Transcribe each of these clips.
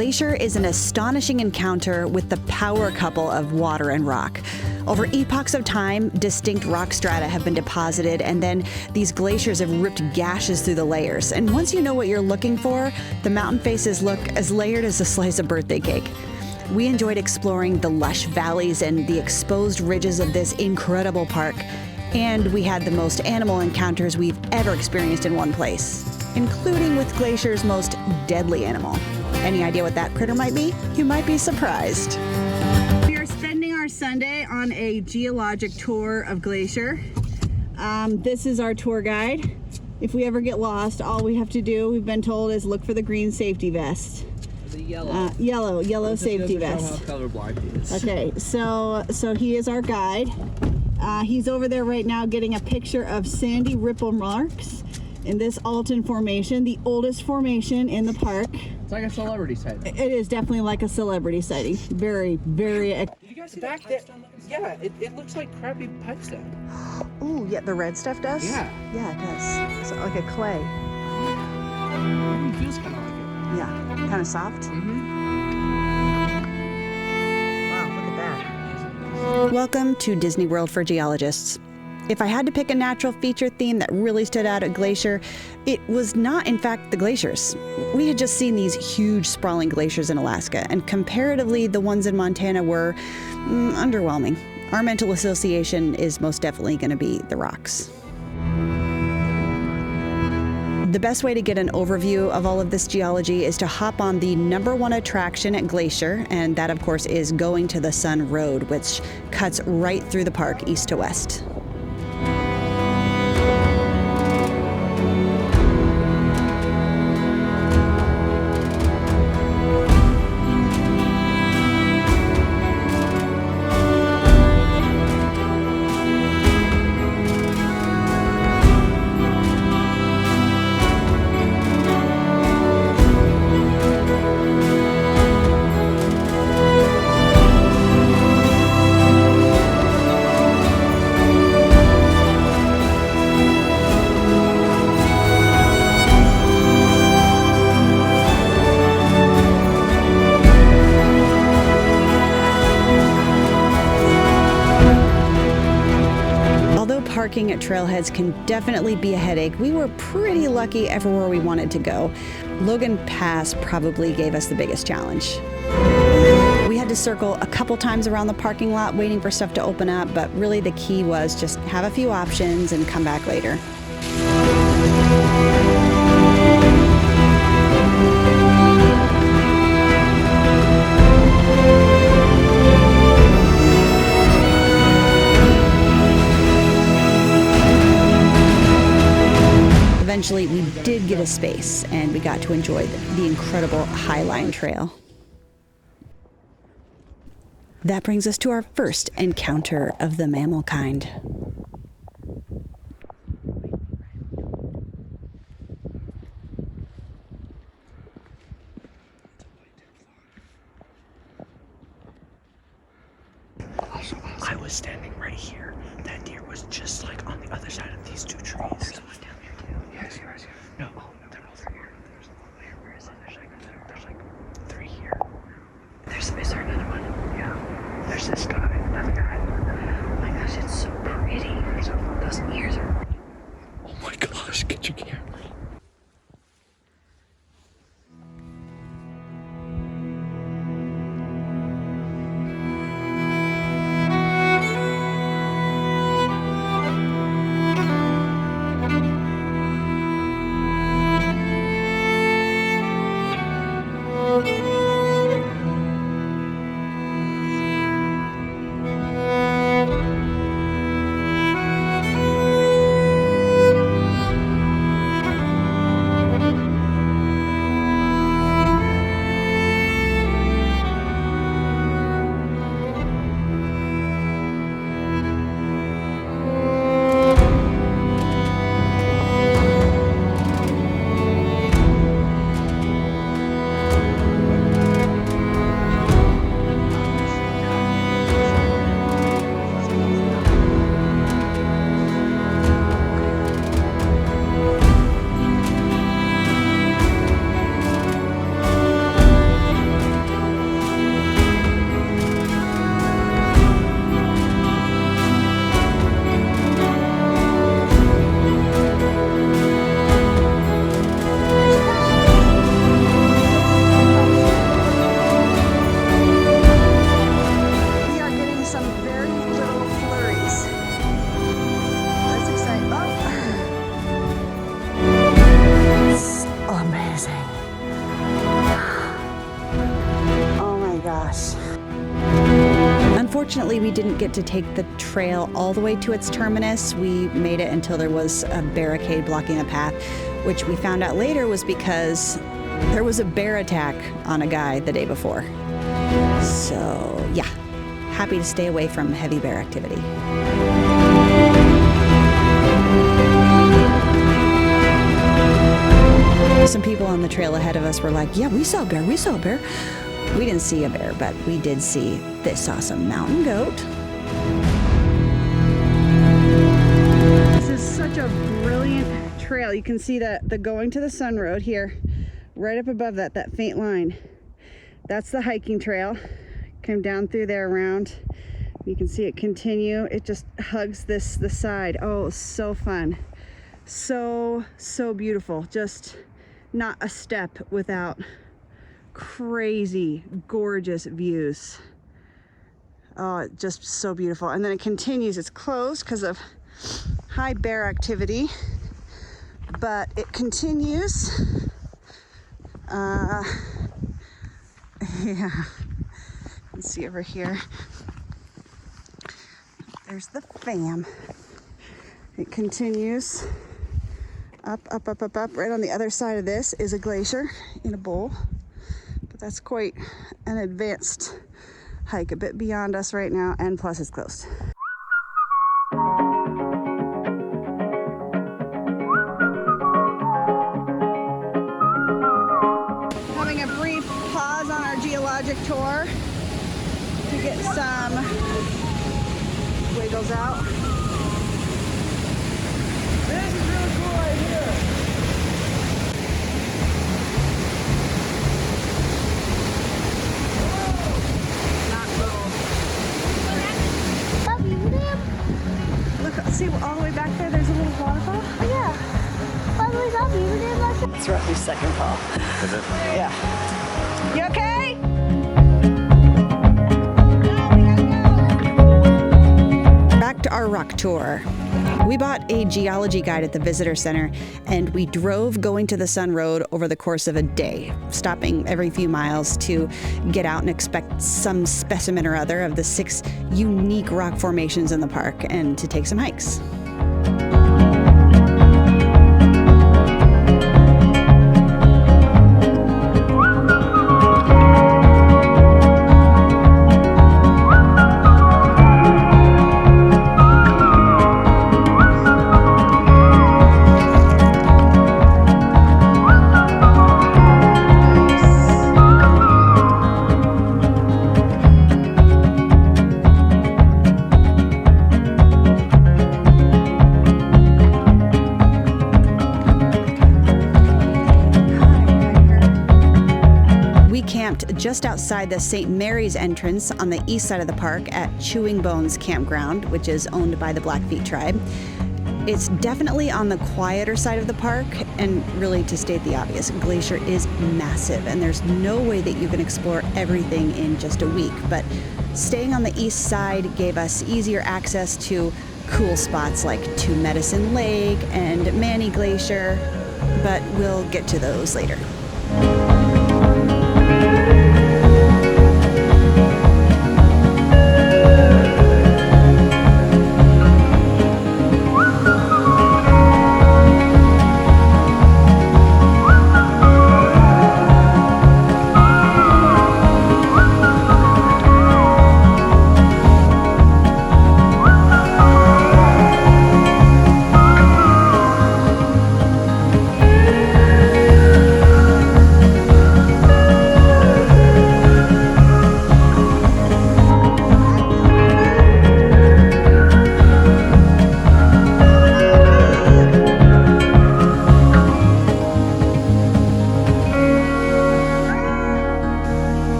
Glacier is an astonishing encounter with the power couple of water and rock. Over epochs of time, distinct rock strata have been deposited, and then these glaciers have ripped gashes through the layers. And once you know what you're looking for, the mountain faces look as layered as a slice of birthday cake. We enjoyed exploring the lush valleys and the exposed ridges of this incredible park. And we had the most animal encounters we've ever experienced in one place, including with Glacier's most deadly animal. Any idea what that critter might be? You might be surprised. We are spending our Sunday on a geologic tour of Glacier. This is our tour guide. If we ever get lost, all we have to do, we've been told, is look for the green safety vest. The yellow. Yellow safety vest. How colorblind he is. Okay, so he is our guide. He's over there right now getting a picture of sandy ripple marks in this Alton Formation, the oldest formation in the park. It's like a celebrity sighting. It is definitely like a celebrity sighting. Very, very. Did you guys see back there? Yeah, it looks like crappy pipestone. Oh, yeah, the red stuff does? Yeah. Yeah, it does. It's like a clay. It feels kind of like it. Yeah, kind of soft. Mm-hmm. Wow, look at that. Welcome to Disney World for Geologists. If I had to pick a natural feature theme that really stood out at Glacier, it was not, in fact, the glaciers. We had just seen these huge, sprawling glaciers in Alaska, and comparatively, the ones in Montana were underwhelming. Our mental association is most definitely going to be the rocks. The best way to get an overview of all of this geology is to hop on the #1 attraction at Glacier, and that, of course, is Going to the Sun Road, which cuts right through the park east to west. Parking at trailheads can definitely be a headache. We were pretty lucky everywhere we wanted to go. Logan Pass probably gave us the biggest challenge. We had to circle a couple times around the parking lot waiting for stuff to open up, but really the key was just have a few options and come back later. Eventually, we did get a space, and we got to enjoy the incredible HighLine trail. That brings us to our first encounter of the mammal kind. I was standing right here. That deer was just like on the other side of these two trees. There's one down there too. Yes. No, they're over here. There's one here. Where is it? There's like 3 here. Is there another one? Yeah. There's this guy, another guy. Oh my gosh, it's so pretty. Those ears are. Oh my gosh, get your camera. Unfortunately, we didn't get to take the trail all the way to its terminus. We made it until there was a barricade blocking the path, which we found out later was because there was a bear attack on a guy the day before. So, yeah, happy to stay away from heavy bear activity. Some people on the trail ahead of us were like, yeah, we saw a bear, we saw a bear. We didn't see a bear, but we did see this awesome mountain goat. This is such a brilliant trail. You can see the going to the sun road here, right up above that faint line. That's the hiking trail. Come down through there around. You can see it continue. It just hugs the side. Oh, so fun. So beautiful. Just not a step without crazy, gorgeous views. Oh, just so beautiful. And then it continues. It's closed because of high bear activity, but it continues. Yeah, you can see over here. There's the fam. It continues up. Right on the other side of this is a glacier in a bowl. That's quite an advanced hike, a bit beyond us right now, and plus it's closed. Having a brief pause on our geologic tour to get some wiggles out. This is really cool right here. See, all the way back there, there's a little waterfall. Oh, yeah. By the way, that beaver dam last. It's roughly second fall. Is it? Yeah. You okay? Back to our rock tour. We bought a geology guide at the visitor center, and we drove going to the Sun Road over the course of a day, stopping every few miles to get out and inspect some specimen or other of the 6 unique rock formations in the park and to take some hikes. Just outside the St. Mary's entrance on the east side of the park at Chewing Bones Campground, which is owned by the Blackfeet tribe. It's definitely on the quieter side of the park, and really, to state the obvious, Glacier is massive and there's no way that you can explore everything in just a week, but staying on the east side gave us easier access to cool spots like Two Medicine Lake and Many Glacier, but we'll get to those later.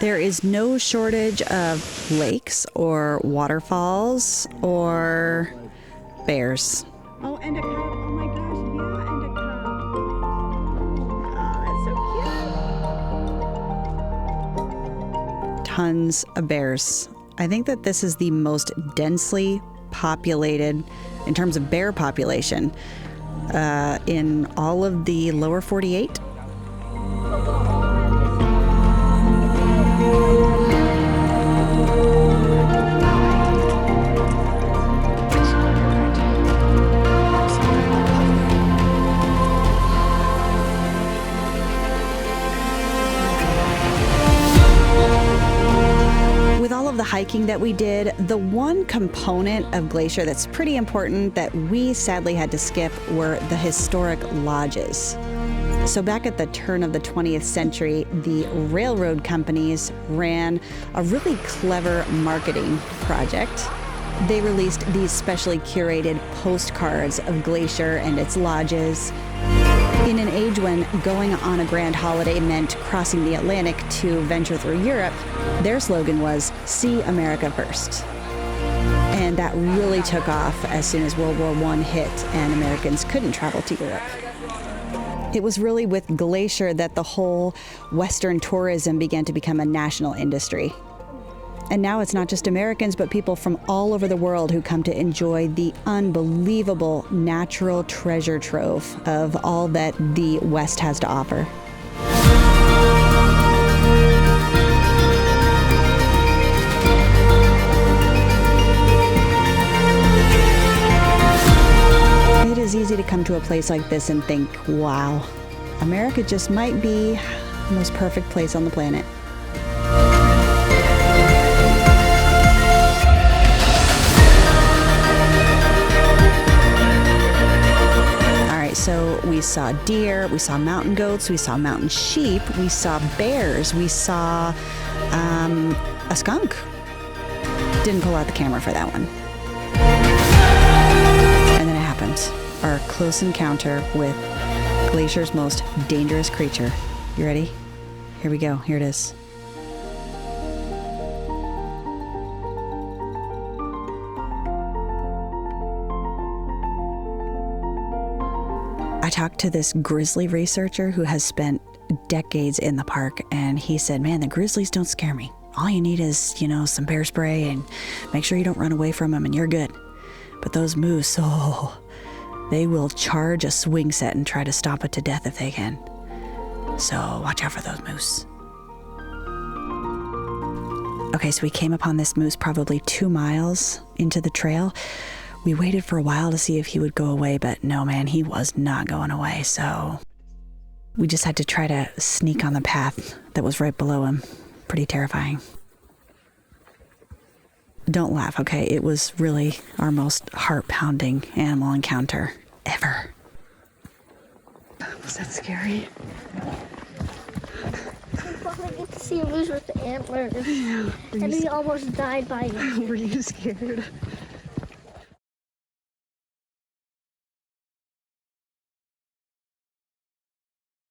There is no shortage of lakes or waterfalls or bears. Oh, and a cub. Oh my gosh, yeah, and a cub. Oh, that's so cute. Tons of bears. I think that this is the most densely populated, in terms of bear population, in all of the lower 48. The hiking that we did, the one component of Glacier that's pretty important that we sadly had to skip were the historic lodges. So back at the turn of the 20th century, the railroad companies ran a really clever marketing project. They released these specially curated postcards of Glacier and its lodges. In an age when going on a grand holiday meant crossing the Atlantic to venture through Europe, their slogan was, "See America First." And that really took off as soon as World War I hit and Americans couldn't travel to Europe. It was really with Glacier that the whole Western tourism began to become a national industry. And now it's not just Americans, but people from all over the world who come to enjoy the unbelievable natural treasure trove of all that the West has to offer. It is easy to come to a place like this and think, wow, America just might be the most perfect place on the planet. So we saw deer, we saw mountain goats, we saw mountain sheep, we saw bears, we saw a skunk. Didn't pull out the camera for that one. And then it happened. Our close encounter with Glacier's most dangerous creature. You ready? Here we go. Here it is. I talked to this grizzly researcher who has spent decades in the park, and he said, man, the grizzlies don't scare me. All you need is, some bear spray and make sure you don't run away from them and you're good. But those moose, they will charge a swing set and try to stop it to death if they can. So watch out for those moose. Okay, so we came upon this moose probably 2 miles into the trail. We waited for a while to see if he would go away, but no, man, he was not going away. So we just had to try to sneak on the path that was right below him. Pretty terrifying. Don't laugh, okay? It was really our most heart-pounding animal encounter ever. Was that scary? I get to see a moose with the antlers. And we almost died by it. Were you scared?